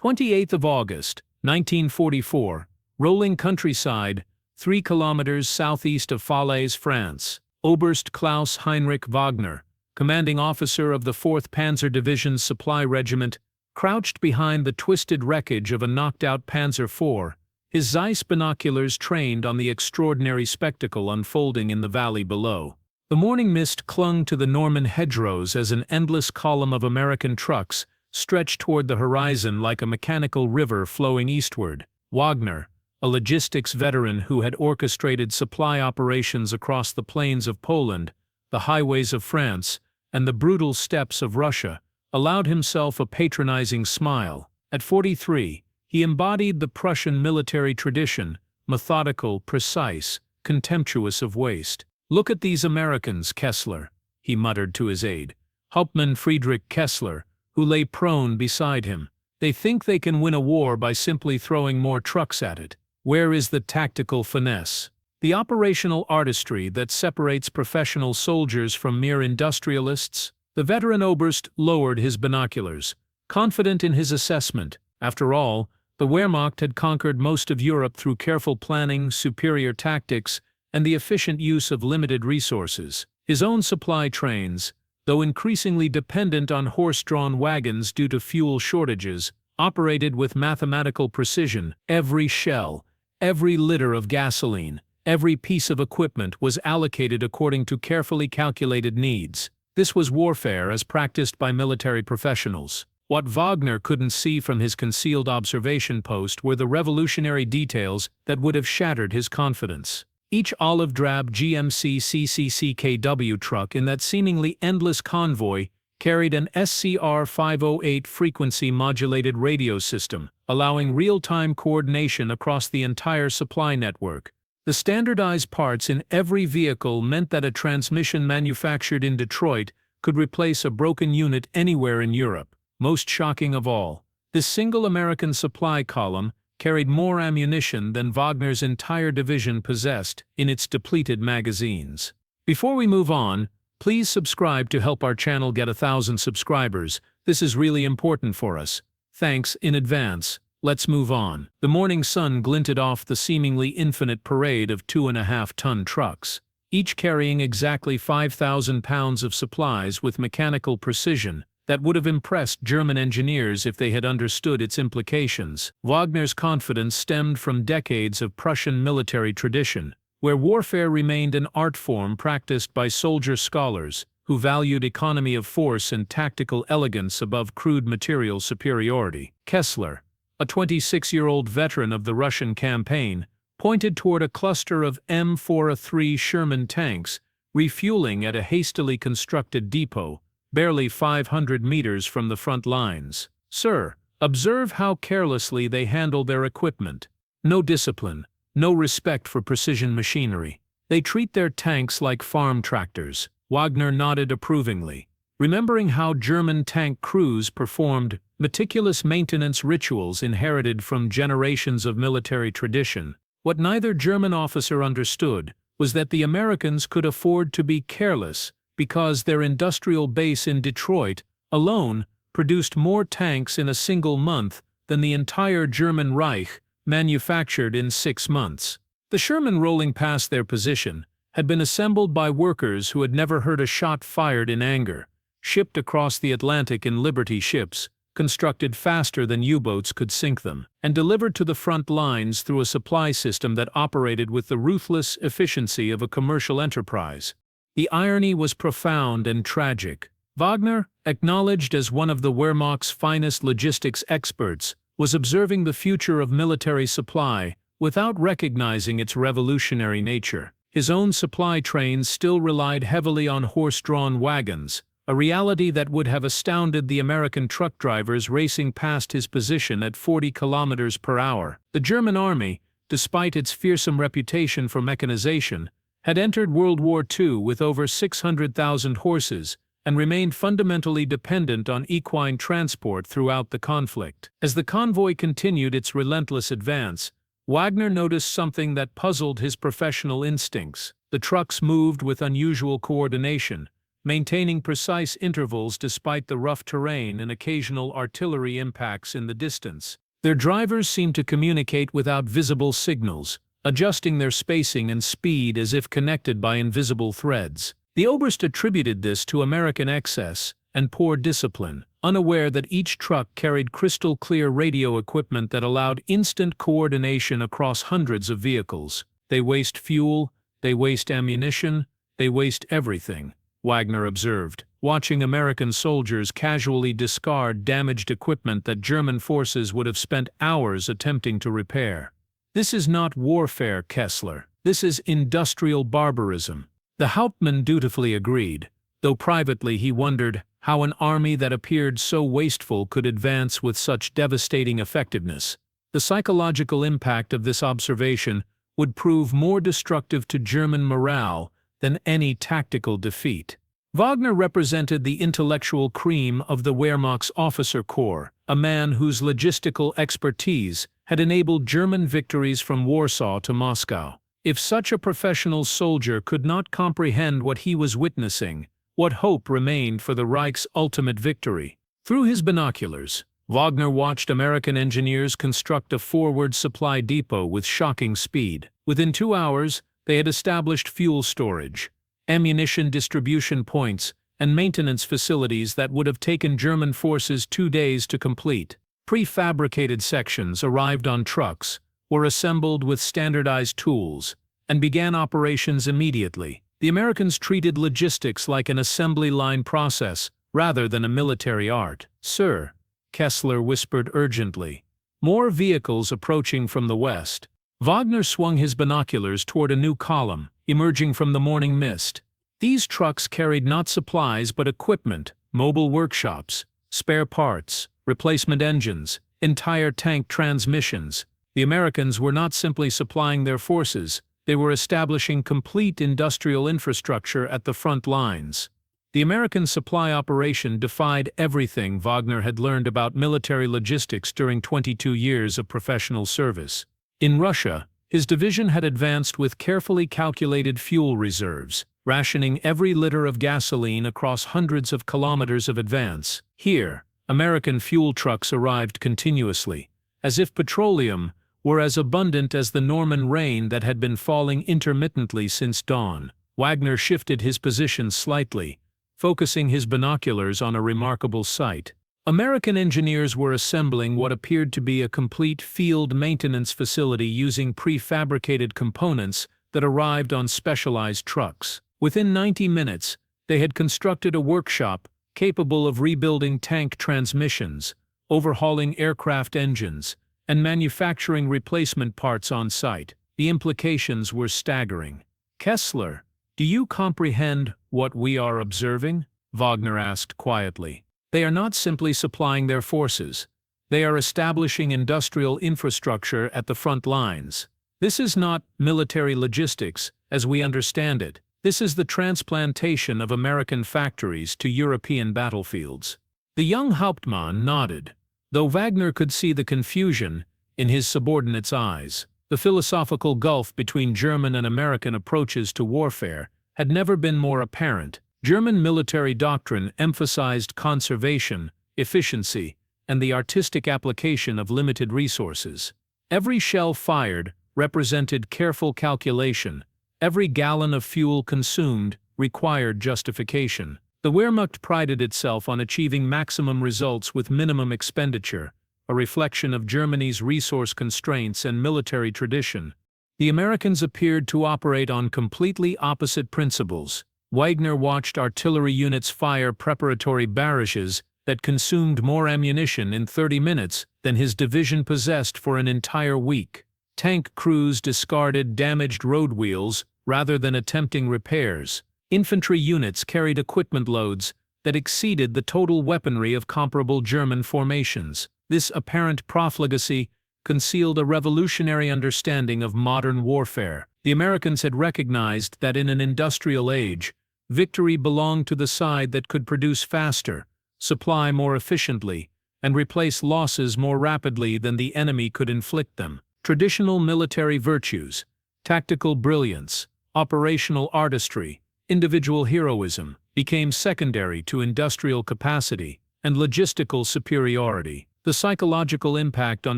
28th of August, 1944, rolling countryside, 3 kilometers southeast of Falaise, France. Oberst Klaus Heinrich Wagner, commanding officer of the 4th Panzer Division's Supply Regiment, crouched behind the twisted wreckage of a knocked-out Panzer IV, his Zeiss binoculars trained on the extraordinary spectacle unfolding in the valley below. The morning mist clung to the Norman hedgerows as an endless column of American trucks stretched toward the horizon like a mechanical river flowing eastward. Wagner, a logistics veteran who had orchestrated supply operations across the plains of Poland, the highways of France, and the brutal steppes of Russia, allowed himself a patronizing smile. At 43, he embodied the Prussian military tradition, methodical, precise, contemptuous of waste. "Look at these Americans, Kessler," he muttered to his aide, Hauptmann Friedrich Kessler, who lay prone beside him. "They think they can win a war by simply throwing more trucks at it. Where is the tactical finesse, the operational artistry that separates professional soldiers from mere industrialists?" The veteran Oberst lowered his binoculars, confident in his assessment. After all, the Wehrmacht had conquered most of Europe through careful planning, superior tactics, and the efficient use of limited resources. His own supply trains, though increasingly dependent on horse-drawn wagons due to fuel shortages, operated with mathematical precision. Every shell, every liter of gasoline, every piece of equipment was allocated according to carefully calculated needs. This was warfare as practiced by military professionals. What Wagner couldn't see from his concealed observation post were the revolutionary details that would have shattered his confidence. Each olive-drab GMC CCCKW truck in that seemingly endless convoy carried an SCR-508 frequency-modulated radio system, allowing real-time coordination across the entire supply network. The standardized parts in every vehicle meant that a transmission manufactured in Detroit could replace a broken unit anywhere in Europe. Most shocking of all, this single American supply column carried more ammunition than Wagner's entire division possessed in its depleted magazines. Before we move on, please subscribe to help our channel get 1,000 subscribers. This is really important for us. Thanks in advance. Let's move on. The morning sun glinted off the seemingly infinite parade of 2.5-ton trucks, each carrying exactly 5,000 pounds of supplies with mechanical precision that would have impressed German engineers if they had understood its implications. Wagner's confidence stemmed from decades of Prussian military tradition, where warfare remained an art form practiced by soldier scholars who valued economy of force and tactical elegance above crude material superiority. Kessler, a 26-year-old veteran of the Russian campaign, pointed toward a cluster of M4A3 Sherman tanks refueling at a hastily constructed depot, barely 500 meters from the front lines. "Sir, observe how carelessly they handle their equipment. No discipline, no respect for precision machinery. They treat their tanks like farm tractors." Wagner nodded approvingly, remembering how German tank crews performed meticulous maintenance rituals inherited from generations of military tradition. What neither German officer understood was that the Americans could afford to be careless because their industrial base in Detroit alone produced more tanks in a single month than the entire German Reich manufactured in 6 months. The Sherman rolling past their position had been assembled by workers who had never heard a shot fired in anger, shipped across the Atlantic in Liberty ships, constructed faster than U-boats could sink them, and delivered to the front lines through a supply system that operated with the ruthless efficiency of a commercial enterprise. The irony was profound and tragic. Wagner, acknowledged as one of the Wehrmacht's finest logistics experts, was observing the future of military supply without recognizing its revolutionary nature. His own supply trains still relied heavily on horse-drawn wagons, a reality that would have astounded the American truck drivers racing past his position at 40 kilometers per hour. The German army, despite its fearsome reputation for mechanization, had entered World War II with over 600,000 horses and remained fundamentally dependent on equine transport throughout the conflict. As the convoy continued its relentless advance, Wagner noticed something that puzzled his professional instincts. The trucks moved with unusual coordination, maintaining precise intervals despite the rough terrain and occasional artillery impacts in the distance. Their drivers seemed to communicate without visible signals, adjusting their spacing and speed as if connected by invisible threads. The Oberst attributed this to American excess and poor discipline, unaware that each truck carried crystal-clear radio equipment that allowed instant coordination across hundreds of vehicles. "They waste fuel, they waste ammunition, they waste everything," Wagner observed, watching American soldiers casually discard damaged equipment that German forces would have spent hours attempting to repair. "This is not warfare, Kessler. This is industrial barbarism." The Hauptmann dutifully agreed, though privately he wondered how an army that appeared so wasteful could advance with such devastating effectiveness. The psychological impact of this observation would prove more destructive to German morale than any tactical defeat. Wagner represented the intellectual cream of the Wehrmacht's officer corps, a man whose logistical expertise had enabled German victories from Warsaw to Moscow. If such a professional soldier could not comprehend what he was witnessing, what hope remained for the Reich's ultimate victory? Through his binoculars, Wagner watched American engineers construct a forward supply depot with shocking speed. Within 2 hours, they had established fuel storage, ammunition distribution points, and maintenance facilities that would have taken German forces 2 days to complete. Prefabricated sections arrived on trucks, were assembled with standardized tools, and began operations immediately. The Americans treated logistics like an assembly line process rather than a military art. "Sir," Kessler whispered urgently, "more vehicles approaching from the west." Wagner swung his binoculars toward a new column, emerging from the morning mist. These trucks carried not supplies but equipment, mobile workshops, spare parts, replacement engines, entire tank transmissions. The Americans were not simply supplying their forces, they were establishing complete industrial infrastructure at the front lines. The American supply operation defied everything Wagner had learned about military logistics during 22 years of professional service. In Russia, his division had advanced with carefully calculated fuel reserves, rationing every liter of gasoline across hundreds of kilometers of advance. Here, American fuel trucks arrived continuously, as if petroleum were as abundant as the Norman rain that had been falling intermittently since dawn. Wagner shifted his position slightly, focusing his binoculars on a remarkable sight. American engineers were assembling what appeared to be a complete field maintenance facility using prefabricated components that arrived on specialized trucks. Within 90 minutes, they had constructed a workshop capable of rebuilding tank transmissions, overhauling aircraft engines, and manufacturing replacement parts on site. The implications were staggering. "Kessler, do you comprehend what we are observing?" Wagner asked quietly. "They are not simply supplying their forces. They are establishing industrial infrastructure at the front lines. This is not military logistics as we understand it. This is the transplantation of American factories to European battlefields." The young Hauptmann nodded, though Wagner could see the confusion in his subordinate's eyes. The philosophical gulf between German and American approaches to warfare had never been more apparent. German military doctrine emphasized conservation, efficiency, and the artistic application of limited resources. Every shell fired represented careful calculation. Every gallon of fuel consumed required justification. The Wehrmacht prided itself on achieving maximum results with minimum expenditure, a reflection of Germany's resource constraints and military tradition. The Americans appeared to operate on completely opposite principles. Wagner watched artillery units fire preparatory barrages that consumed more ammunition in 30 minutes than his division possessed for an entire week. Tank crews discarded damaged road wheels rather than attempting repairs. Infantry units carried equipment loads that exceeded the total weaponry of comparable German formations. This apparent profligacy concealed a revolutionary understanding of modern warfare. The Americans had recognized that in an industrial age, victory belonged to the side that could produce faster, supply more efficiently, and replace losses more rapidly than the enemy could inflict them. Traditional military virtues, tactical brilliance, operational artistry, individual heroism, became secondary to industrial capacity and logistical superiority. The psychological impact on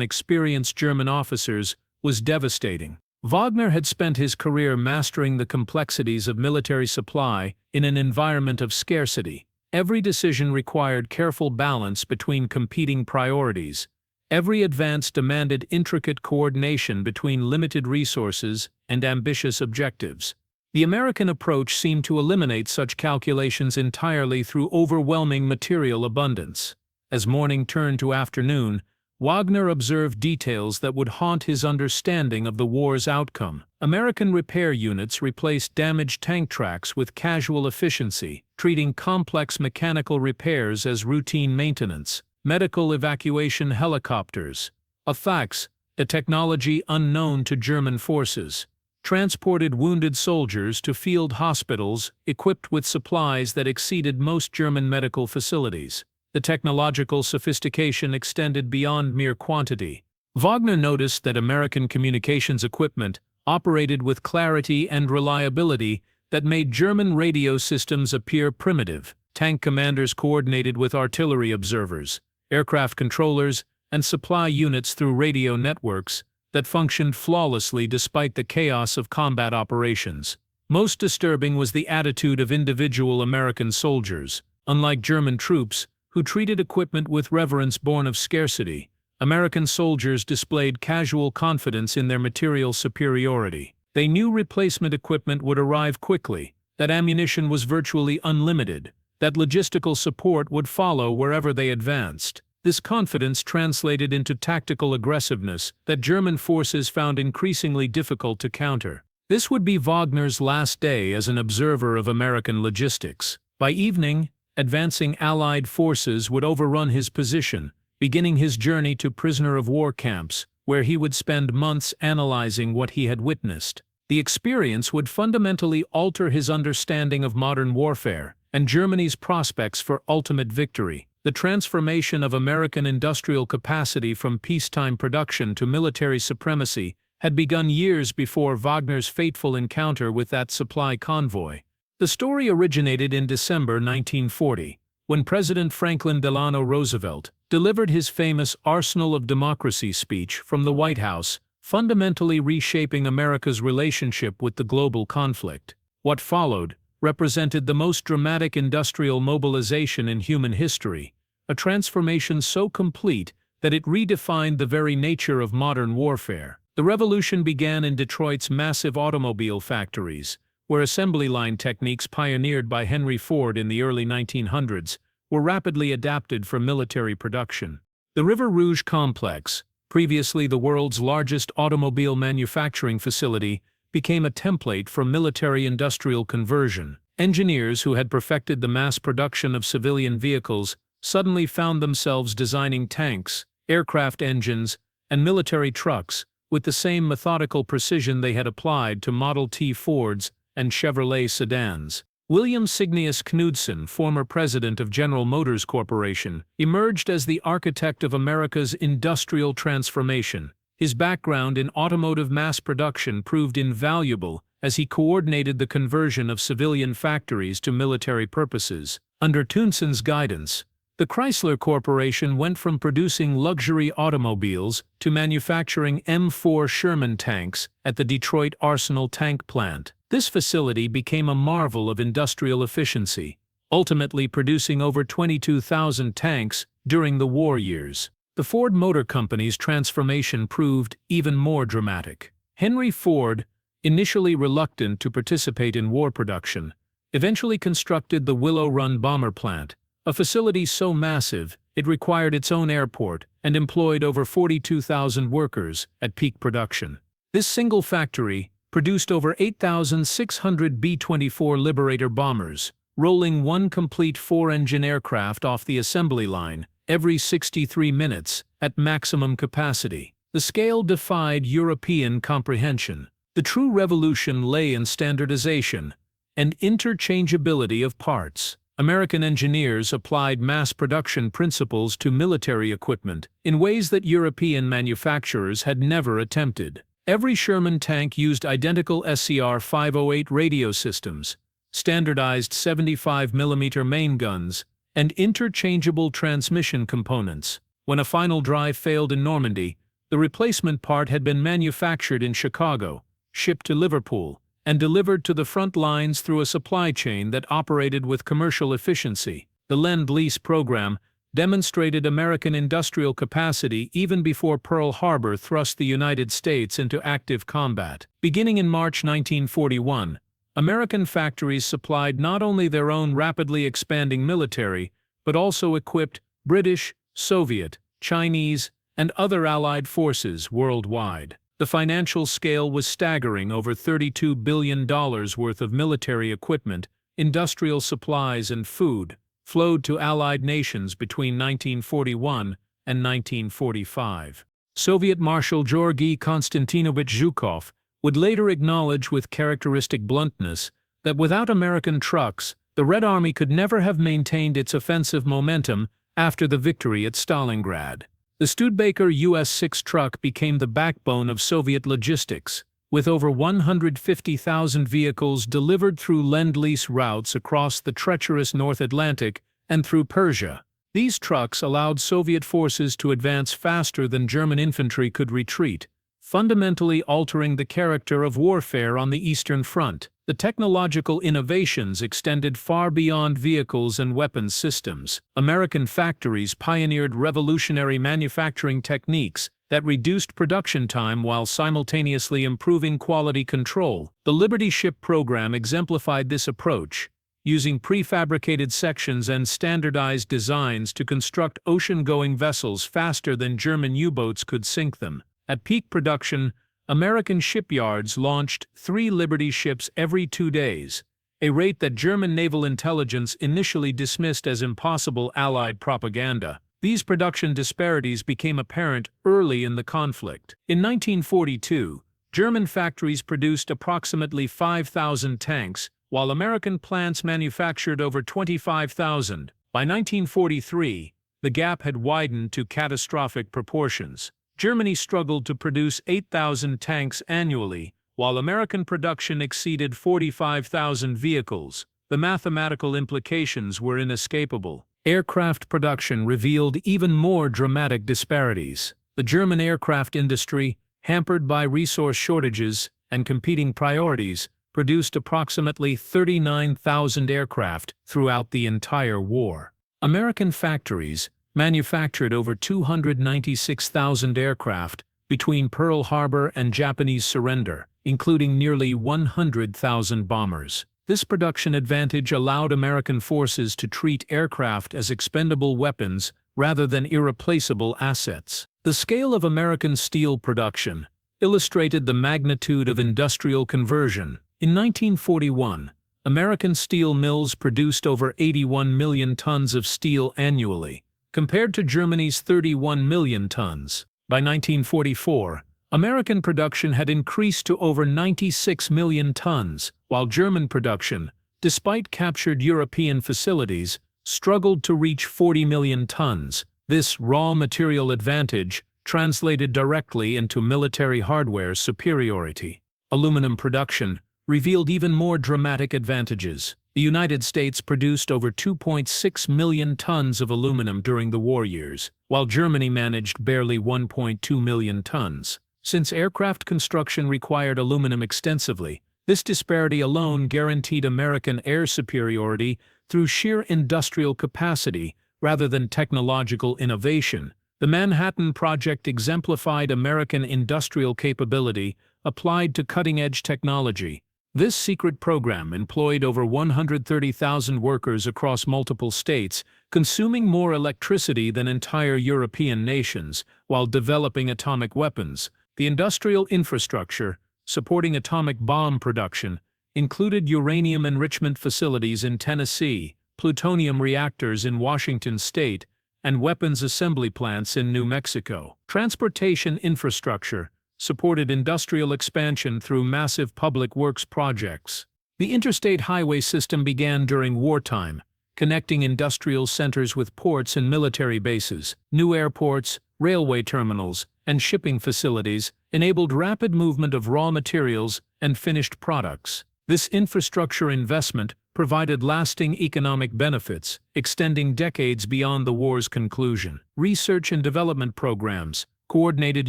experienced German officers was devastating. Wagner had spent his career mastering the complexities of military supply in an environment of scarcity. Every decision required careful balance between competing priorities. Every advance demanded intricate coordination between limited resources and ambitious objectives. The American approach seemed to eliminate such calculations entirely through overwhelming material abundance. As morning turned to afternoon, Wagner observed details that would haunt his understanding of the war's outcome. American repair units replaced damaged tank tracks with casual efficiency, treating complex mechanical repairs as routine maintenance. Medical evacuation helicopters, a technology unknown to German forces, transported wounded soldiers to field hospitals equipped with supplies that exceeded most German medical facilities. The technological sophistication extended beyond mere quantity. Wagner noticed that American communications equipment operated with clarity and reliability that made German radio systems appear primitive. Tank commanders coordinated with artillery observers, aircraft controllers, and supply units through radio networks that functioned flawlessly despite the chaos of combat operations. Most disturbing was the attitude of individual American soldiers. Unlike German troops, who treated equipment with reverence born of scarcity, American soldiers displayed casual confidence in their material superiority. They knew replacement equipment would arrive quickly, that ammunition was virtually unlimited, that logistical support would follow wherever they advanced. This confidence translated into tactical aggressiveness that German forces found increasingly difficult to counter. This would be Wagner's last day as an observer of American logistics. By evening, advancing Allied forces would overrun his position, beginning his journey to prisoner-of-war camps, where he would spend months analyzing what he had witnessed. The experience would fundamentally alter his understanding of modern warfare and Germany's prospects for ultimate victory. The transformation of American industrial capacity from peacetime production to military supremacy had begun years before Wagner's fateful encounter with that supply convoy. The story originated in December 1940, when President Franklin Delano Roosevelt delivered his famous Arsenal of Democracy speech from the White House, fundamentally reshaping America's relationship with the global conflict. What followed represented the most dramatic industrial mobilization in human history, a transformation so complete that it redefined the very nature of modern warfare. The revolution began in Detroit's massive automobile factories, where assembly line techniques pioneered by Henry Ford in the early 1900s were rapidly adapted for military production. The River Rouge complex, previously the world's largest automobile manufacturing facility, became a template for military-industrial conversion. Engineers who had perfected the mass production of civilian vehicles suddenly found themselves designing tanks, aircraft engines, and military trucks with the same methodical precision they had applied to Model T Fords and Chevrolet sedans. William Cygnæus Knudsen, former president of General Motors Corporation, emerged as the architect of America's industrial transformation. His background in automotive mass production proved invaluable as he coordinated the conversion of civilian factories to military purposes. Under Knudsen's guidance, the Chrysler Corporation went from producing luxury automobiles to manufacturing M4 Sherman tanks at the Detroit Arsenal tank plant. This facility became a marvel of industrial efficiency, ultimately producing over 22,000 tanks during the war years. The Ford Motor Company's transformation proved even more dramatic. Henry Ford, initially reluctant to participate in war production, eventually constructed the Willow Run bomber plant, a facility so massive it required its own airport and employed over 42,000 workers at peak production. This single factory produced over 8,600 B-24 Liberator bombers, rolling one complete four-engine aircraft off the assembly line every 63 minutes at maximum capacity. The scale defied European comprehension. The true revolution lay in standardization and interchangeability of parts. American engineers applied mass production principles to military equipment in ways that European manufacturers had never attempted. Every Sherman tank used identical SCR-508 radio systems, standardized 75mm main guns, and interchangeable transmission components. When a final drive failed in Normandy, the replacement part had been manufactured in Chicago, shipped to Liverpool, and delivered to the front lines through a supply chain that operated with commercial efficiency. The Lend-Lease program demonstrated American industrial capacity even before Pearl Harbor thrust the United States into active combat. Beginning in March 1941, American factories supplied not only their own rapidly expanding military, but also equipped British, Soviet, Chinese, and other Allied forces worldwide. The financial scale was staggering: over $32 billion worth of military equipment, industrial supplies, and food flowed to Allied nations between 1941 and 1945. Soviet Marshal Georgy Konstantinovich Zhukov would later acknowledge with characteristic bluntness that without American trucks, the Red Army could never have maintained its offensive momentum after the victory at Stalingrad. The Studebaker US-6 truck became the backbone of Soviet logistics, with over 150,000 vehicles delivered through Lend-Lease routes across the treacherous North Atlantic and through Persia. These trucks allowed Soviet forces to advance faster than German infantry could retreat, fundamentally altering the character of warfare on the Eastern Front. The technological innovations extended far beyond vehicles and weapons systems. American factories pioneered revolutionary manufacturing techniques that reduced production time while simultaneously improving quality control. The Liberty Ship program exemplified this approach, using prefabricated sections and standardized designs to construct ocean-going vessels faster than German U-boats could sink them. At peak production, American shipyards launched 3 Liberty ships every 2 days, a rate that German naval intelligence initially dismissed as impossible Allied propaganda. These production disparities became apparent early in the conflict. In 1942, German factories produced approximately 5,000 tanks, while American plants manufactured over 25,000. By 1943, the gap had widened to catastrophic proportions. Germany struggled to produce 8,000 tanks annually, while American production exceeded 45,000 vehicles. The mathematical implications were inescapable. Aircraft production revealed even more dramatic disparities. The German aircraft industry, hampered by resource shortages and competing priorities, produced approximately 39,000 aircraft throughout the entire war. American factories manufactured over 296,000 aircraft between Pearl Harbor and Japanese surrender, including nearly 100,000 bombers. This production advantage allowed American forces to treat aircraft as expendable weapons rather than irreplaceable assets. The scale of American steel production illustrated the magnitude of industrial conversion. In 1941, American steel mills produced over 81 million tons of steel annually, compared to Germany's 31 million tons. By 1944, American production had increased to over 96 million tons, while German production, despite captured European facilities, struggled to reach 40 million tons. This raw material advantage translated directly into military hardware superiority. Aluminum production revealed even more dramatic advantages. The United States produced over 2.6 million tons of aluminum during the war years, while Germany managed barely 1.2 million tons. Since aircraft construction required aluminum extensively, this disparity alone guaranteed American air superiority through sheer industrial capacity rather than technological innovation. The Manhattan Project exemplified American industrial capability applied to cutting-edge technology. This secret program employed over 130,000 workers across multiple states, consuming more electricity than entire European nations, while developing atomic weapons. The industrial infrastructure supporting atomic bomb production included uranium enrichment facilities in Tennessee, plutonium reactors in Washington state, and weapons assembly plants in New Mexico. Transportation infrastructure supported industrial expansion through massive public works projects. The interstate highway system began during wartime, connecting industrial centers with ports and military bases. New airports, railway terminals, and shipping facilities enabled rapid movement of raw materials and finished products. This infrastructure investment provided lasting economic benefits, extending decades beyond the war's conclusion. Research and development programs coordinated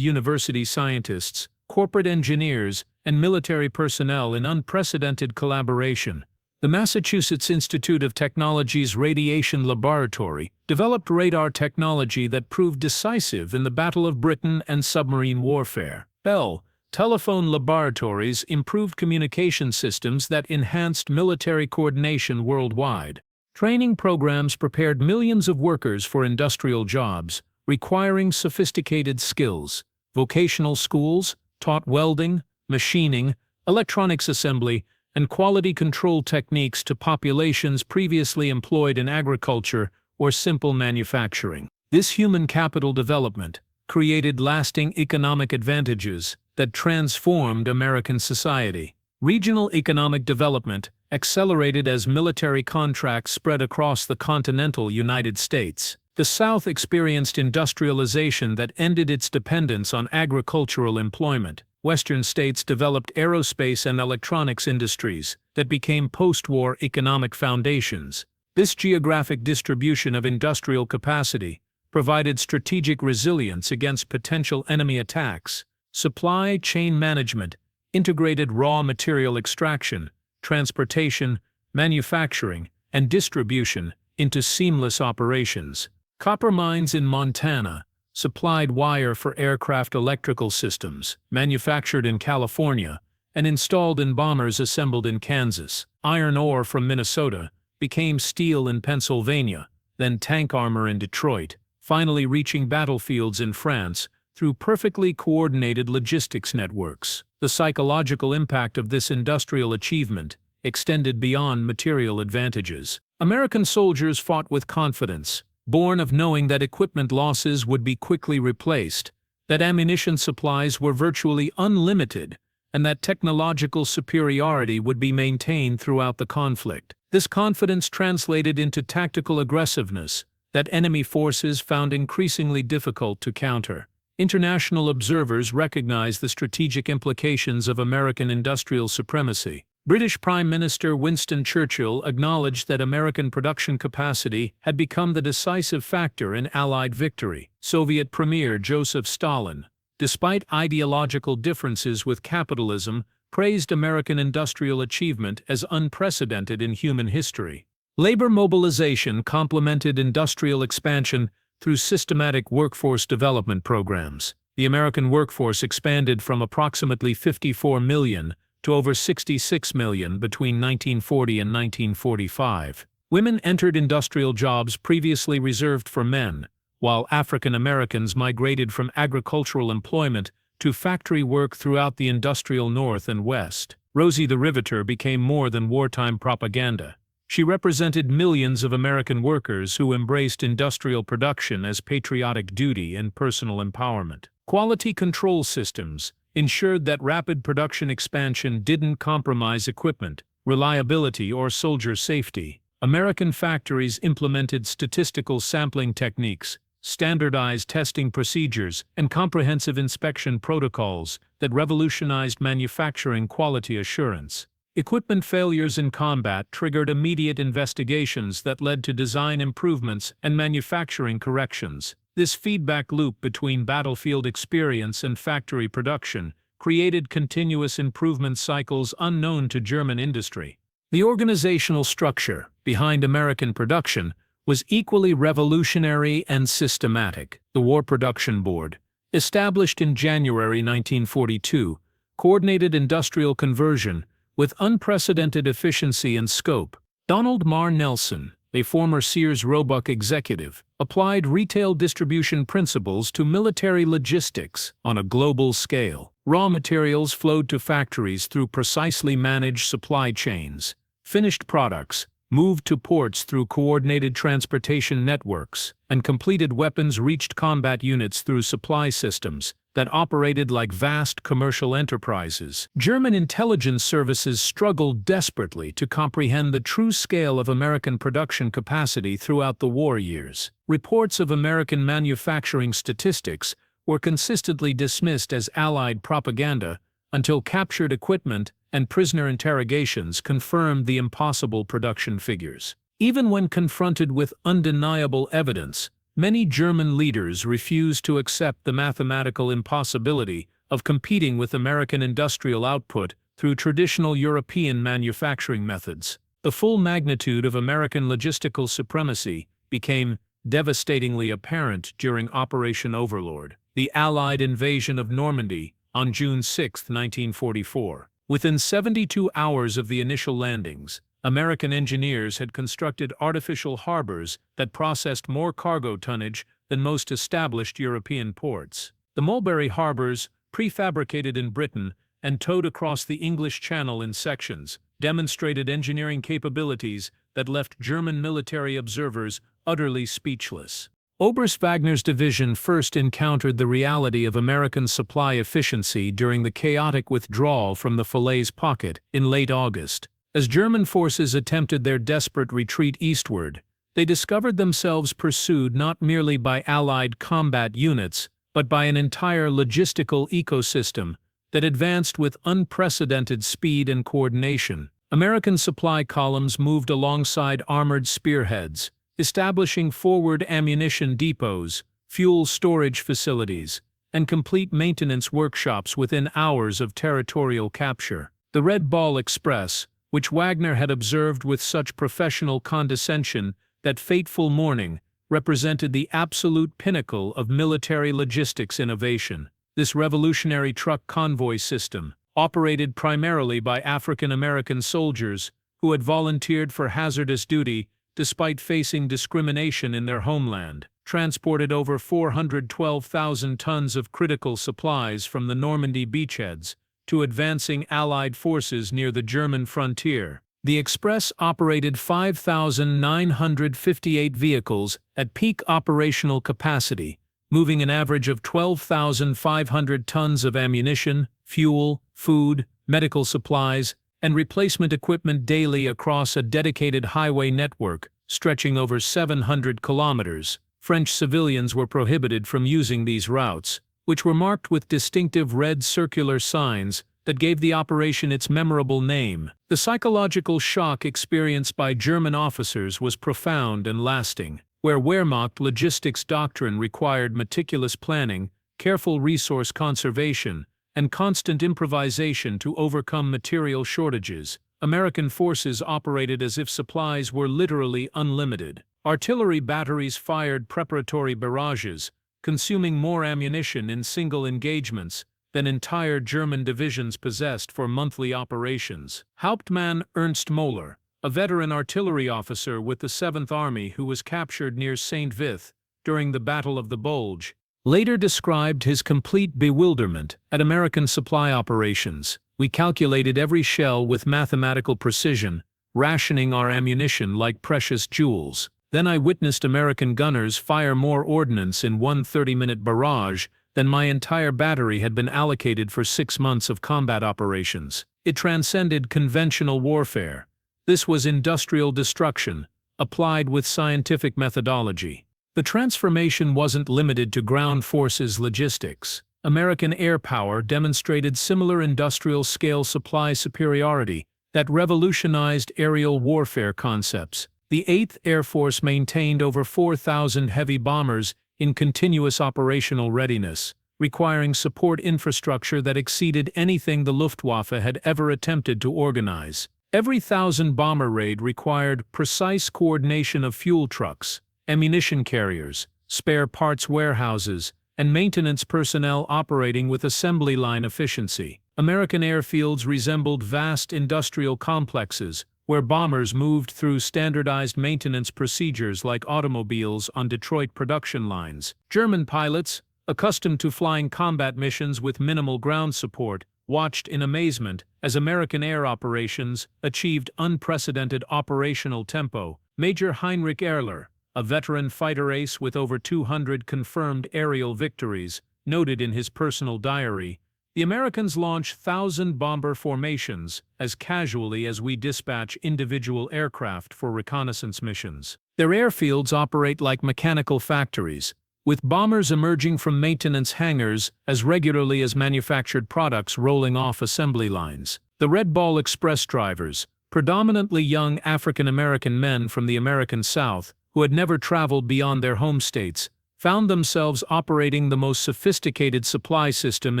university scientists, corporate engineers, and military personnel in unprecedented collaboration. The Massachusetts Institute of Technology's Radiation Laboratory developed radar technology that proved decisive in the Battle of Britain and submarine warfare. Bell Telephone laboratories improved communication systems that enhanced military coordination worldwide. Training programs prepared millions of workers for industrial jobs, requiring sophisticated skills. Vocational schools taught welding, machining, electronics assembly, and quality control techniques to populations previously employed in agriculture or simple manufacturing. This human capital development created lasting economic advantages that transformed American society. Regional economic development accelerated as military contracts spread across the continental United States. The South experienced industrialization that ended its dependence on agricultural employment. Western states developed aerospace and electronics industries that became post-war economic foundations. This geographic distribution of industrial capacity provided strategic resilience against potential enemy attacks. Supply chain management integrated raw material extraction, transportation, manufacturing, and distribution into seamless operations. Copper mines in Montana supplied wire for aircraft electrical systems, manufactured in California, and installed in bombers assembled in Kansas. Iron ore from Minnesota became steel in Pennsylvania, then tank armor in Detroit, finally reaching battlefields in France through perfectly coordinated logistics networks. The psychological impact of this industrial achievement extended beyond material advantages. American soldiers fought with confidence, born of knowing that equipment losses would be quickly replaced, that ammunition supplies were virtually unlimited, and that technological superiority would be maintained throughout the conflict. This confidence translated into tactical aggressiveness that enemy forces found increasingly difficult to counter. International observers recognized the strategic implications of American industrial supremacy. British Prime Minister Winston Churchill acknowledged that American production capacity had become the decisive factor in Allied victory. Soviet Premier Joseph Stalin, despite ideological differences with capitalism, praised American industrial achievement as unprecedented in human history. Labor mobilization complemented industrial expansion through systematic workforce development programs. The American workforce expanded from approximately 54 million to over 66 million between 1940 and 1945. Women entered industrial jobs previously reserved for men, while African Americans migrated from agricultural employment to factory work throughout the industrial North and West. Rosie the Riveter became more than wartime propaganda. She represented millions of American workers who embraced industrial production as patriotic duty and personal empowerment. Quality control systems ensured that rapid production expansion didn't compromise equipment, reliability, or soldier safety. American factories implemented statistical sampling techniques, standardized testing procedures, and comprehensive inspection protocols that revolutionized manufacturing quality assurance. Equipment failures in combat triggered immediate investigations that led to design improvements and manufacturing corrections. This feedback loop between battlefield experience and factory production created continuous improvement cycles unknown to German industry. The organizational structure behind American production was equally revolutionary and systematic. The War Production Board, established in January 1942, coordinated industrial conversion with unprecedented efficiency and scope. Donald Marr Nelson, a former Sears Roebuck executive, applied retail distribution principles to military logistics on a global scale. Raw materials flowed to factories through precisely managed supply chains. Finished products moved to ports through coordinated transportation networks, and completed weapons reached combat units through supply systems that operated like vast commercial enterprises. German intelligence services struggled desperately to comprehend the true scale of American production capacity throughout the war years. Reports of American manufacturing statistics were consistently dismissed as Allied propaganda until captured equipment and prisoner interrogations confirmed the impossible production figures. Even when confronted with undeniable evidence, many German leaders refused to accept the mathematical impossibility of competing with American industrial output through traditional European manufacturing methods. The full magnitude of American logistical supremacy became devastatingly apparent during Operation Overlord, the Allied invasion of Normandy, on June 6, 1944. Within 72 hours of the initial landings, American engineers had constructed artificial harbors that processed more cargo tonnage than most established European ports. The Mulberry harbors, prefabricated in Britain and towed across the English Channel in sections, demonstrated engineering capabilities that left German military observers utterly speechless. Oberst Wagner's division first encountered the reality of American supply efficiency during the chaotic withdrawal from the Falaise Pocket in late August. As German forces attempted their desperate retreat eastward, they discovered themselves pursued not merely by Allied combat units, but by an entire logistical ecosystem that advanced with unprecedented speed and coordination. American supply columns moved alongside armored spearheads, establishing forward ammunition depots, fuel storage facilities, and complete maintenance workshops within hours of territorial capture. The Red Ball Express, which Wagner had observed with such professional condescension that fateful morning, represented the absolute pinnacle of military logistics innovation. This revolutionary truck convoy system, operated primarily by African American soldiers who had volunteered for hazardous duty despite facing discrimination in their homeland, transported over 412,000 tons of critical supplies from the Normandy beachheads to advancing Allied forces near the German frontier. The Express operated 5,958 vehicles at peak operational capacity, moving an average of 12,500 tons of ammunition, fuel, food, medical supplies, and replacement equipment daily across a dedicated highway network stretching over 700 kilometers. French civilians were prohibited from using these routes, which were marked with distinctive red circular signs that gave the operation its memorable name. The psychological shock experienced by German officers was profound and lasting. Where Wehrmacht logistics doctrine required meticulous planning, careful resource conservation, and constant improvisation to overcome material shortages, American forces operated as if supplies were literally unlimited. Artillery batteries fired preparatory barrages, consuming more ammunition in single engagements than entire German divisions possessed for monthly operations. Hauptmann Ernst Moeller, a veteran artillery officer with the 7th Army who was captured near St. Vith during the Battle of the Bulge, later described his complete bewilderment at American supply operations. "We calculated every shell with mathematical precision, rationing our ammunition like precious jewels. Then I witnessed American gunners fire more ordnance in one 30-minute barrage than my entire battery had been allocated for 6 months of combat operations. It transcended conventional warfare. This was industrial destruction, applied with scientific methodology." The transformation wasn't limited to ground forces logistics. American air power demonstrated similar industrial-scale supply superiority that revolutionized aerial warfare concepts. The 8th Air Force maintained over 4,000 heavy bombers in continuous operational readiness, requiring support infrastructure that exceeded anything the Luftwaffe had ever attempted to organize. Every 1,000 bomber raid required precise coordination of fuel trucks, ammunition carriers, spare parts warehouses, and maintenance personnel operating with assembly line efficiency. American airfields resembled vast industrial complexes, where bombers moved through standardized maintenance procedures like automobiles on Detroit production lines. German pilots, accustomed to flying combat missions with minimal ground support, watched in amazement as American air operations achieved unprecedented operational tempo. Major Heinrich Ehrler, a veteran fighter ace with over 200 confirmed aerial victories, noted in his personal diary, "The Americans launch 1,000 bomber formations as casually as we dispatch individual aircraft for reconnaissance missions. Their airfields operate like mechanical factories, with bombers emerging from maintenance hangars as regularly as manufactured products rolling off assembly lines." The Red Ball Express drivers, predominantly young African-American men from the American South who had never traveled beyond their home states, found themselves operating the most sophisticated supply system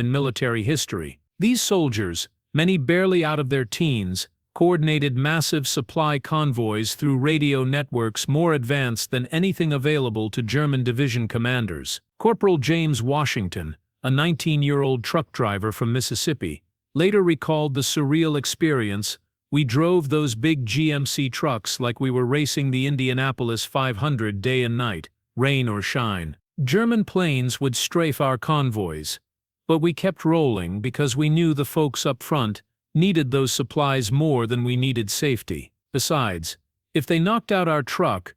in military history. These soldiers, many barely out of their teens, coordinated massive supply convoys through radio networks more advanced than anything available to German division commanders. Corporal James Washington, a 19-year-old truck driver from Mississippi, later recalled the surreal experience. "We drove those big GMC trucks like we were racing the Indianapolis 500 day and night, rain or shine. German planes would strafe our convoys, but we kept rolling because we knew the folks up front needed those supplies more than we needed safety. Besides, if they knocked out our truck,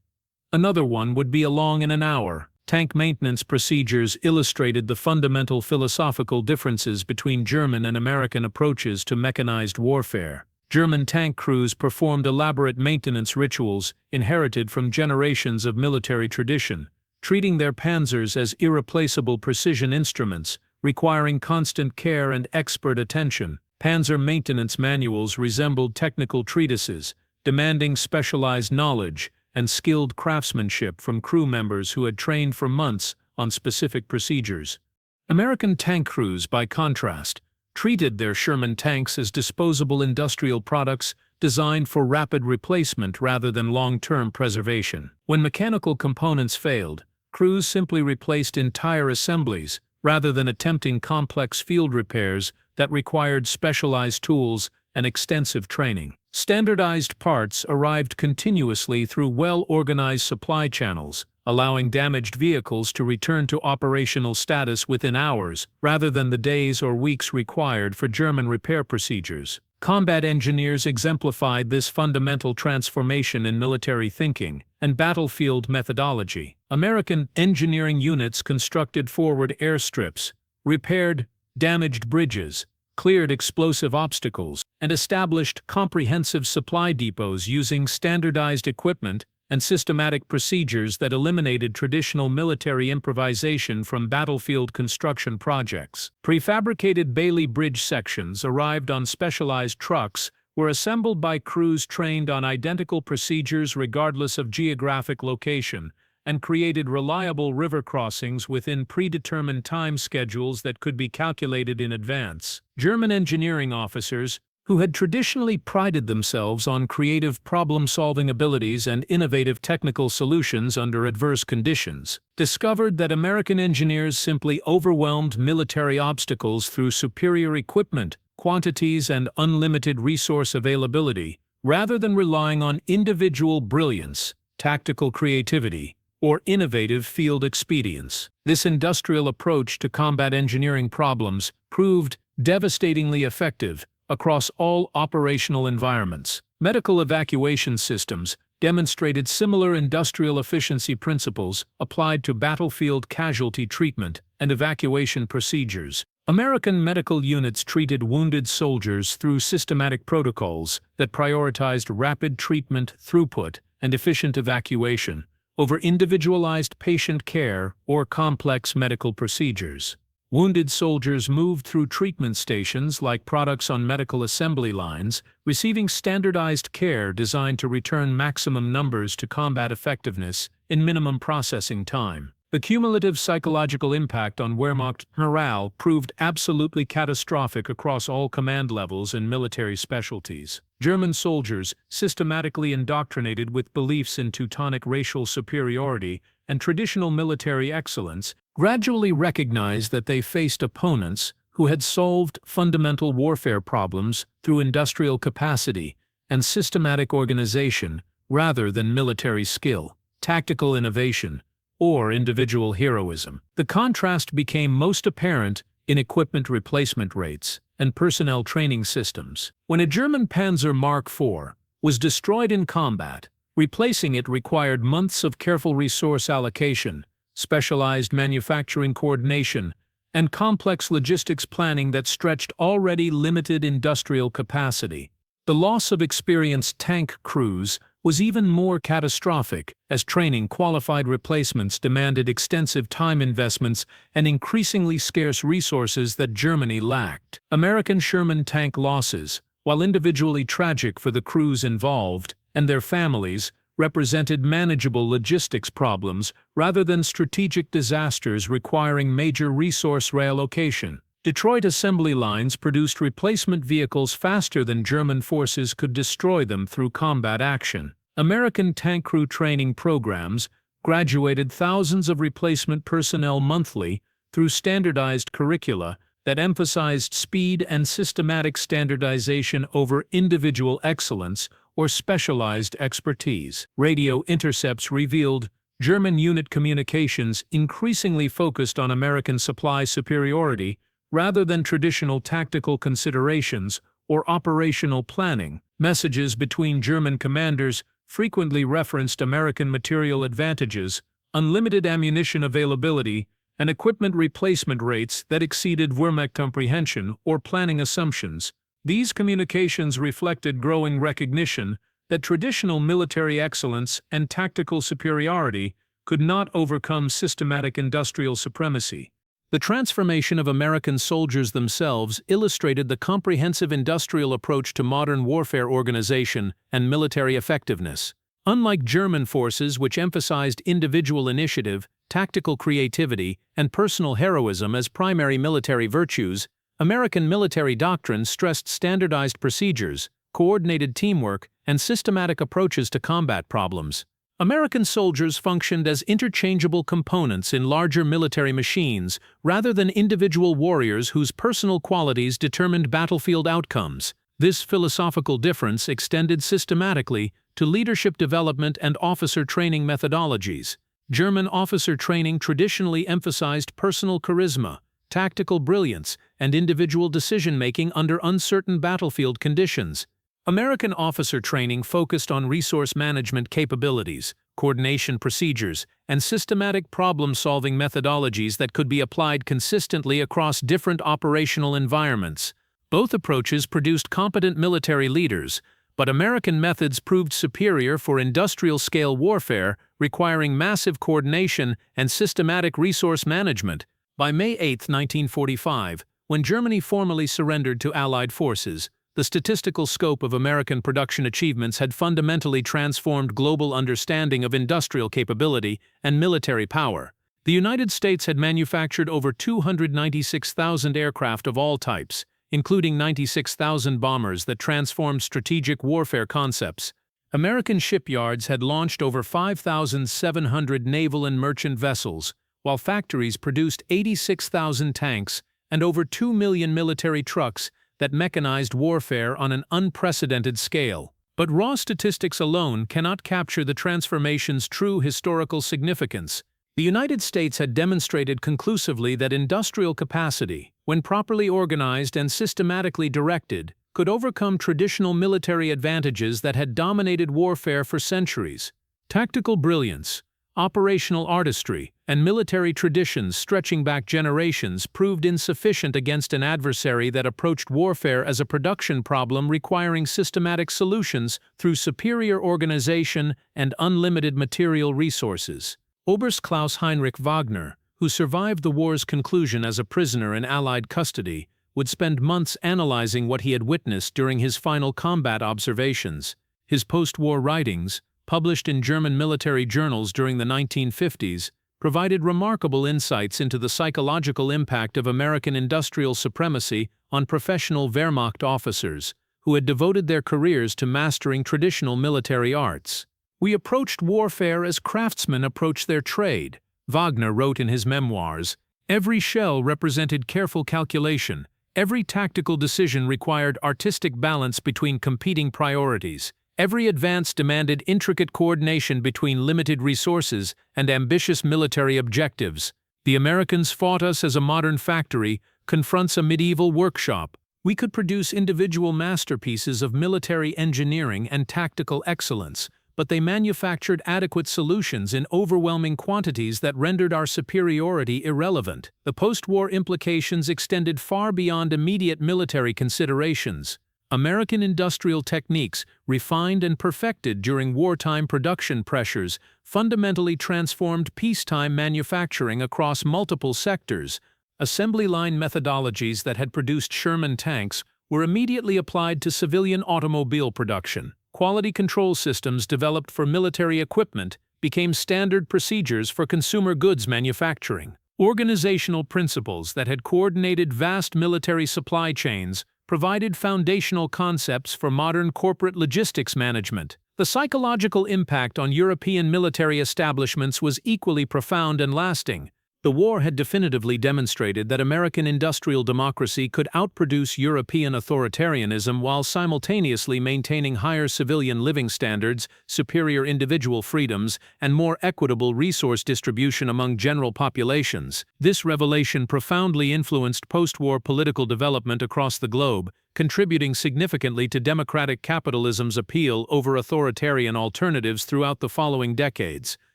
another one would be along in an hour." Tank maintenance procedures illustrated the fundamental philosophical differences between German and American approaches to mechanized warfare. German tank crews performed elaborate maintenance rituals inherited from generations of military tradition, treating their panzers as irreplaceable precision instruments, requiring constant care and expert attention. Panzer maintenance manuals resembled technical treatises, demanding specialized knowledge and skilled craftsmanship from crew members who had trained for months on specific procedures. American tank crews, by contrast, treated their Sherman tanks as disposable industrial products designed for rapid replacement rather than long-term preservation. When mechanical components failed, crews simply replaced entire assemblies rather than attempting complex field repairs that required specialized tools and extensive training. Standardized parts arrived continuously through well-organized supply channels, allowing damaged vehicles to return to operational status within hours, rather than the days or weeks required for German repair procedures. Combat engineers exemplified this fundamental transformation in military thinking and battlefield methodology. American engineering units constructed forward airstrips, repaired damaged bridges, cleared explosive obstacles, and established comprehensive supply depots using standardized equipment and systematic procedures that eliminated traditional military improvisation from battlefield construction projects. Prefabricated Bailey Bridge sections arrived on specialized trucks, were assembled by crews trained on identical procedures regardless of geographic location, and created reliable river crossings within predetermined time schedules that could be calculated in advance. German engineering officers, who had traditionally prided themselves on creative problem-solving abilities and innovative technical solutions under adverse conditions, discovered that American engineers simply overwhelmed military obstacles through superior equipment, quantities, and unlimited resource availability, rather than relying on individual brilliance, tactical creativity, or innovative field expedients. This industrial approach to combat engineering problems proved devastatingly effective across all operational environments. Medical evacuation systems demonstrated similar industrial efficiency principles applied to battlefield casualty treatment and evacuation procedures. American medical units treated wounded soldiers through systematic protocols that prioritized rapid treatment, throughput, and efficient evacuation over individualized patient care or complex medical procedures. Wounded soldiers moved through treatment stations like products on medical assembly lines, receiving standardized care designed to return maximum numbers to combat effectiveness in minimum processing time. The cumulative psychological impact on Wehrmacht morale proved absolutely catastrophic across all command levels and military specialties. German soldiers, systematically indoctrinated with beliefs in Teutonic racial superiority and traditional military excellence, gradually recognized that they faced opponents who had solved fundamental warfare problems through industrial capacity and systematic organization rather than military skill, tactical innovation, or individual heroism. The contrast became most apparent in equipment replacement rates and personnel training systems. When a German Panzer Mark IV was destroyed in combat, replacing it required months of careful resource allocation, specialized manufacturing coordination, and complex logistics planning that stretched already limited industrial capacity. The loss of experienced tank crews was even more catastrophic, as training qualified replacements demanded extensive time investments and increasingly scarce resources that Germany lacked. American Sherman tank losses, while individually tragic for the crews involved and their families, represented manageable logistics problems rather than strategic disasters requiring major resource reallocation. Detroit assembly lines produced replacement vehicles faster than German forces could destroy them through combat action. American tank crew training programs graduated thousands of replacement personnel monthly through standardized curricula that emphasized speed and systematic standardization over individual excellence or specialized expertise. Radio intercepts revealed German unit communications increasingly focused on American supply superiority rather than traditional tactical considerations or operational planning. Messages between German commanders frequently referenced American material advantages, unlimited ammunition availability, and equipment replacement rates that exceeded Wehrmacht comprehension or planning assumptions. These communications reflected growing recognition that traditional military excellence and tactical superiority could not overcome systematic industrial supremacy. The transformation of American soldiers themselves illustrated the comprehensive industrial approach to modern warfare organization and military effectiveness. Unlike German forces, which emphasized individual initiative, tactical creativity, and personal heroism as primary military virtues, American military doctrine stressed standardized procedures, coordinated teamwork, and systematic approaches to combat problems. American soldiers functioned as interchangeable components in larger military machines rather than individual warriors whose personal qualities determined battlefield outcomes. This philosophical difference extended systematically to leadership development and officer training methodologies. German officer training traditionally emphasized personal charisma, tactical brilliance, and individual decision-making under uncertain battlefield conditions. American officer training focused on resource management capabilities, coordination procedures, and systematic problem-solving methodologies that could be applied consistently across different operational environments. Both approaches produced competent military leaders, but American methods proved superior for industrial-scale warfare requiring massive coordination and systematic resource management. By May 8, 1945, when Germany formally surrendered to Allied forces, the statistical scope of American production achievements had fundamentally transformed global understanding of industrial capability and military power. The United States had manufactured over 296,000 aircraft of all types, including 96,000 bombers that transformed strategic warfare concepts. American shipyards had launched over 5,700 naval and merchant vessels, while factories produced 86,000 tanks and over 2 million military trucks that mechanized warfare on an unprecedented scale. But raw statistics alone cannot capture the transformation's true historical significance. The United States had demonstrated conclusively that industrial capacity, when properly organized and systematically directed, could overcome traditional military advantages that had dominated warfare for centuries. Tactical brilliance, operational artistry, and military traditions stretching back generations proved insufficient against an adversary that approached warfare as a production problem requiring systematic solutions through superior organization and unlimited material resources. Oberst Heinrich Wagner, who survived the war's conclusion as a prisoner in Allied custody, would spend months analyzing what he had witnessed during his final combat observations. His post-war writings, published in German military journals during the 1950s, provided remarkable insights into the psychological impact of American industrial supremacy on professional Wehrmacht officers, who had devoted their careers to mastering traditional military arts. "We approached warfare as craftsmen approach their trade," Wagner wrote in his memoirs. "Every shell represented careful calculation. Every tactical decision required artistic balance between competing priorities. Every advance demanded intricate coordination between limited resources and ambitious military objectives. The Americans fought us as a modern factory confronts a medieval workshop. We could produce individual masterpieces of military engineering and tactical excellence, but they manufactured adequate solutions in overwhelming quantities that rendered our superiority irrelevant." The post-war implications extended far beyond immediate military considerations. American industrial techniques, refined and perfected during wartime production pressures, fundamentally transformed peacetime manufacturing across multiple sectors. Assembly line methodologies that had produced Sherman tanks were immediately applied to civilian automobile production. Quality control systems developed for military equipment became standard procedures for consumer goods manufacturing. Organizational principles that had coordinated vast military supply chains provided foundational concepts for modern corporate logistics management. The psychological impact on European military establishments was equally profound and lasting. The war had definitively demonstrated that American industrial democracy could outproduce European authoritarianism while simultaneously maintaining higher civilian living standards, superior individual freedoms, and more equitable resource distribution among general populations. This revelation profoundly influenced post-war political development across the globe, contributing significantly to democratic capitalism's appeal over authoritarian alternatives throughout the following decades.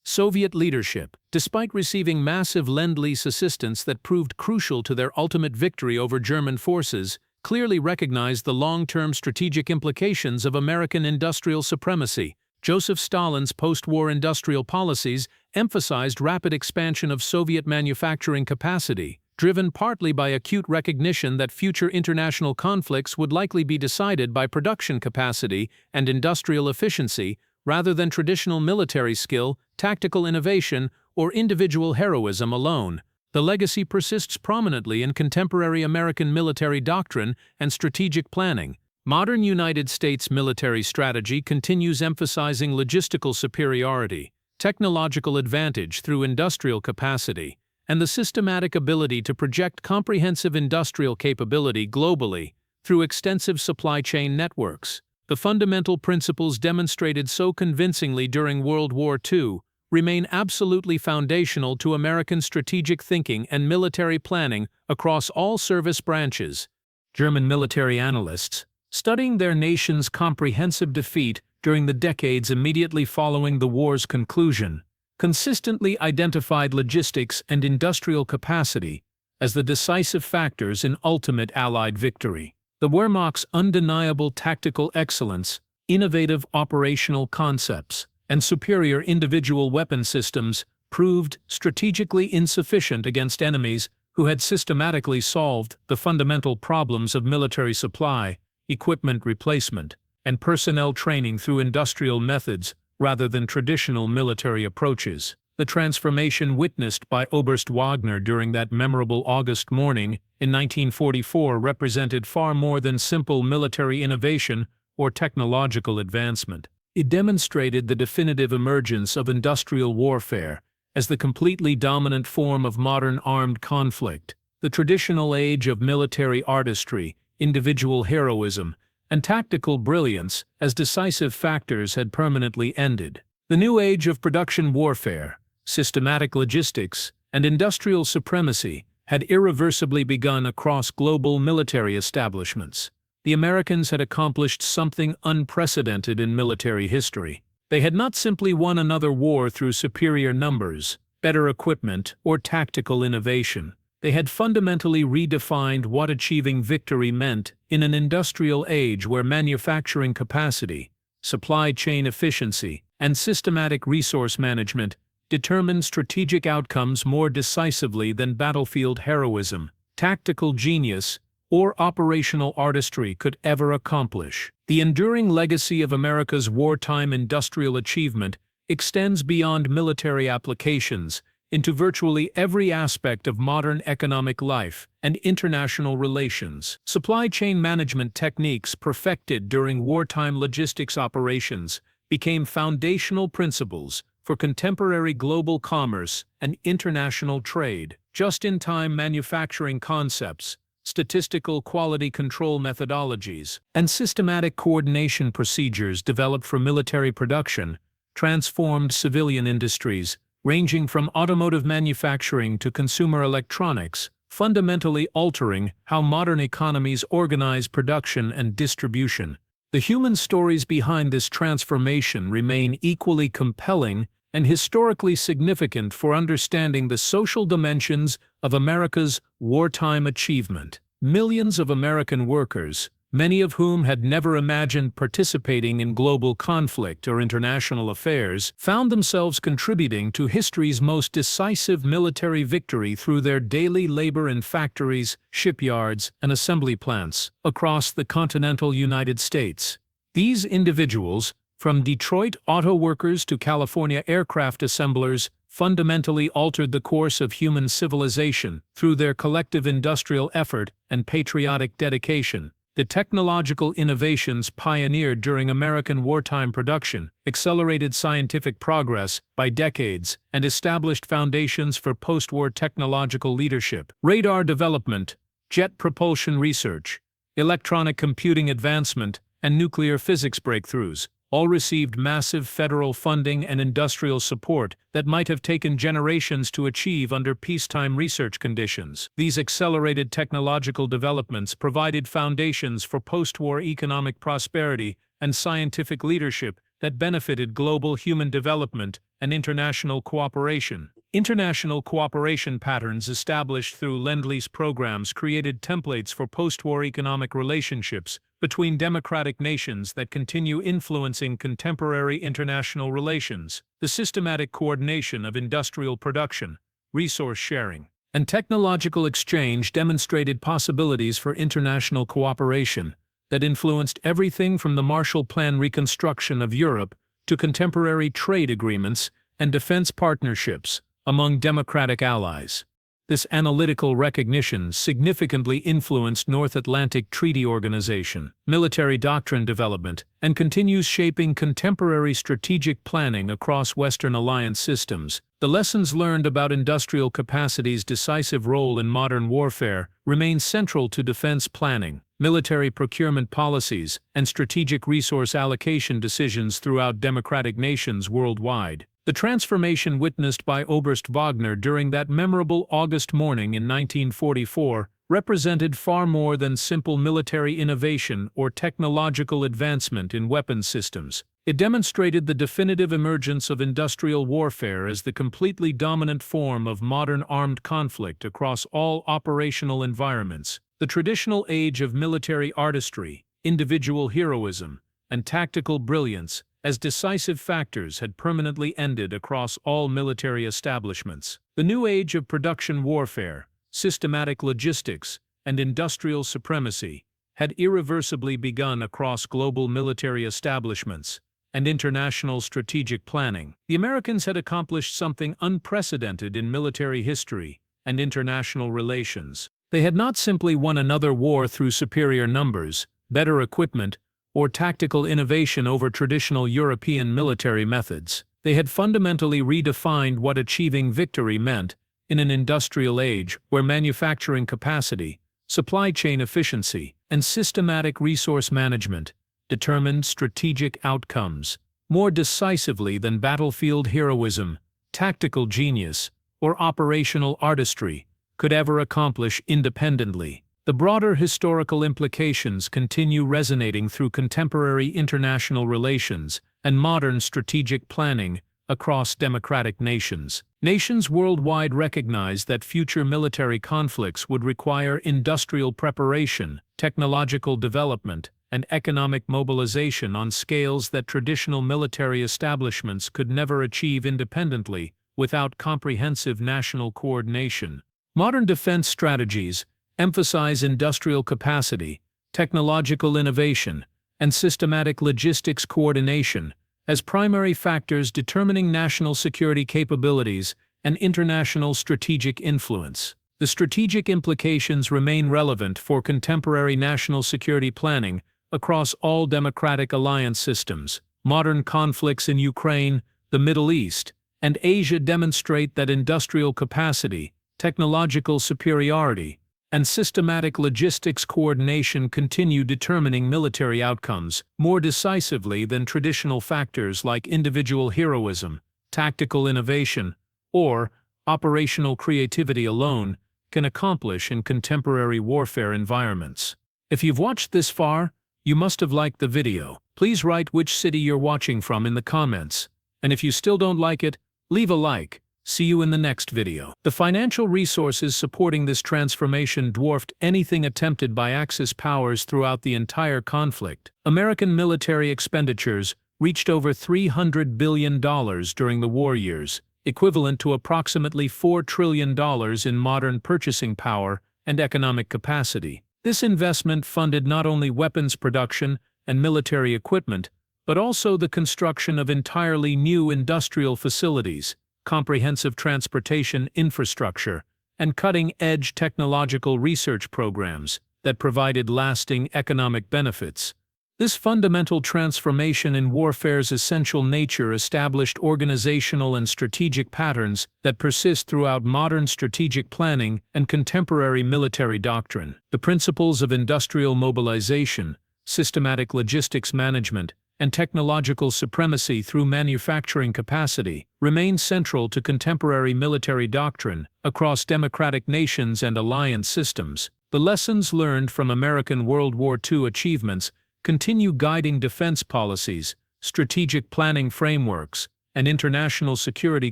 Soviet leadership, despite receiving massive Lend-Lease assistance that proved crucial to their ultimate victory over German forces, clearly recognized the long-term strategic implications of American industrial supremacy. Joseph Stalin's post-war industrial policies emphasized rapid expansion of Soviet manufacturing capacity, driven partly by acute recognition that future international conflicts would likely be decided by production capacity and industrial efficiency, rather than traditional military skill, tactical innovation, or individual heroism alone. The legacy persists prominently in contemporary American military doctrine and strategic planning. Modern United States military strategy continues emphasizing logistical superiority, technological advantage through industrial capacity, and the systematic ability to project comprehensive industrial capability globally through extensive supply chain networks. The fundamental principles demonstrated so convincingly during World War II remain absolutely foundational to American strategic thinking and military planning across all service branches. German military analysts, studying their nation's comprehensive defeat during the decades immediately following the war's conclusion, consistently identified logistics and industrial capacity as the decisive factors in ultimate Allied victory. The Wehrmacht's undeniable tactical excellence, innovative operational concepts, and superior individual weapon systems proved strategically insufficient against enemies who had systematically solved the fundamental problems of military supply, equipment replacement, and personnel training through industrial methods rather than traditional military approaches. The transformation witnessed by Oberst Wagner during that memorable August morning in 1944 represented far more than simple military innovation or technological advancement. It demonstrated the definitive emergence of industrial warfare as the completely dominant form of modern armed conflict. The traditional age of military artistry, individual heroism, and tactical brilliance as decisive factors had permanently ended. The new age of production warfare, systematic logistics, and industrial supremacy had irreversibly begun across global military establishments. The Americans had accomplished something unprecedented in military history. They had not simply won another war through superior numbers, better equipment, or tactical innovation. They had fundamentally redefined what achieving victory meant in an industrial age where manufacturing capacity, supply chain efficiency, and systematic resource management determined strategic outcomes more decisively than battlefield heroism, tactical genius, or operational artistry could ever accomplish. The enduring legacy of America's wartime industrial achievement extends beyond military applications into virtually every aspect of modern economic life and international relations. Supply chain management techniques perfected during wartime logistics operations became foundational principles for contemporary global commerce and international trade. Just-in-time manufacturing concepts, statistical quality control methodologies, and systematic coordination procedures developed for military production transformed civilian industries, ranging from automotive manufacturing to consumer electronics, fundamentally altering how modern economies organize production and distribution. The human stories behind this transformation remain equally compelling and historically significant for understanding the social dimensions of America's wartime achievement. Millions of American workers, many of whom had never imagined participating in global conflict or international affairs, found themselves contributing to history's most decisive military victory through their daily labor in factories, shipyards, and assembly plants across the continental United States. These individuals, from Detroit auto workers to California aircraft assemblers, fundamentally altered the course of human civilization through their collective industrial effort and patriotic dedication. The technological innovations pioneered during American wartime production accelerated scientific progress by decades and established foundations for post-war technological leadership. Radar development, jet propulsion research, electronic computing advancement, and nuclear physics breakthroughs all received massive federal funding and industrial support that might have taken generations to achieve under peacetime research conditions. These accelerated technological developments provided foundations for post-war economic prosperity and scientific leadership that benefited global human development and international cooperation. International cooperation patterns established through Lend-Lease programs created templates for post-war economic relationships between democratic nations that continue influencing contemporary international relations. The systematic coordination of industrial production, resource sharing, and technological exchange demonstrated possibilities for international cooperation that influenced everything from the Marshall Plan reconstruction of Europe to contemporary trade agreements and defense partnerships among democratic allies. This analytical recognition significantly influenced North Atlantic Treaty Organization, military doctrine development, and continues shaping contemporary strategic planning across Western alliance systems. The lessons learned about industrial capacity's decisive role in modern warfare remain central to defense planning, military procurement policies, and strategic resource allocation decisions throughout democratic nations worldwide. The transformation witnessed by Oberst Wagner during that memorable August morning in 1944 represented far more than simple military innovation or technological advancement in weapons systems. It demonstrated the definitive emergence of industrial warfare as the completely dominant form of modern armed conflict across all operational environments. The traditional age of military artistry, individual heroism, and tactical brilliance as decisive factors had permanently ended across all military establishments. The new age of production warfare, systematic logistics, and industrial supremacy had irreversibly begun across global military establishments and international strategic planning. The Americans had accomplished something unprecedented in military history and international relations. They had not simply won another war through superior numbers, better equipment, or tactical innovation over traditional European military methods. They had fundamentally redefined what achieving victory meant in an industrial age where manufacturing capacity, supply chain efficiency, and systematic resource management determined strategic outcomes more decisively than battlefield heroism, tactical genius, or operational artistry could ever accomplish independently. The broader historical implications continue resonating through contemporary international relations and modern strategic planning across democratic nations. Nations worldwide recognize that future military conflicts would require industrial preparation, technological development, and economic mobilization on scales that traditional military establishments could never achieve independently without comprehensive national coordination. Modern defense strategies emphasize industrial capacity, technological innovation, and systematic logistics coordination as primary factors determining national security capabilities and international strategic influence. The strategic implications remain relevant for contemporary national security planning across all democratic alliance systems. Modern conflicts in Ukraine, the Middle East, and Asia demonstrate that industrial capacity, technological superiority, and systematic logistics coordination continue determining military outcomes more decisively than traditional factors like individual heroism, tactical innovation, or operational creativity alone can accomplish in contemporary warfare environments. If you've watched this far, you must have liked the video. Please write which city you're watching from in the comments, and if you still don't like it, leave a like, See you in the next video. The financial resources supporting this transformation dwarfed anything attempted by Axis powers throughout the entire conflict. American military expenditures reached over $300 billion during the war years, equivalent to approximately $4 trillion in modern purchasing power and economic capacity. This investment funded not only weapons production and military equipment, but also the construction of entirely new industrial facilities, comprehensive transportation infrastructure, and cutting-edge technological research programs that provided lasting economic benefits. This fundamental transformation in warfare's essential nature established organizational and strategic patterns that persist throughout modern strategic planning and contemporary military doctrine. The principles of industrial mobilization, systematic logistics management, and technological supremacy through manufacturing capacity remain central to contemporary military doctrine across democratic nations and alliance systems. The lessons learned from American World War II achievements continue guiding defense policies, strategic planning frameworks, and international security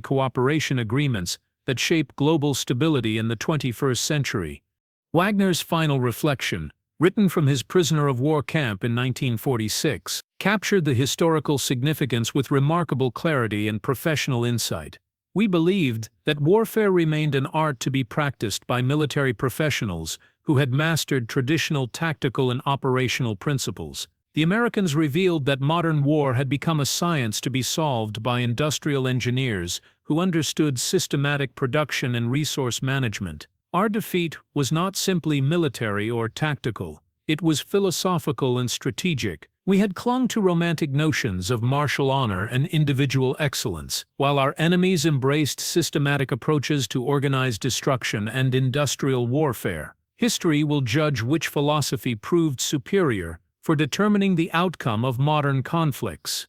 cooperation agreements that shape global stability in the 21st century. Wagner's final reflection, written from his prisoner of war camp in 1946, captured the historical significance with remarkable clarity and professional insight. We believed that warfare remained an art to be practiced by military professionals who had mastered traditional tactical and operational principles. The Americans revealed that modern war had become a science to be solved by industrial engineers who understood systematic production and resource management. Our defeat was not simply military or tactical, it was philosophical and strategic. We had clung to romantic notions of martial honor and individual excellence, while our enemies embraced systematic approaches to organized destruction and industrial warfare. History will judge which philosophy proved superior for determining the outcome of modern conflicts.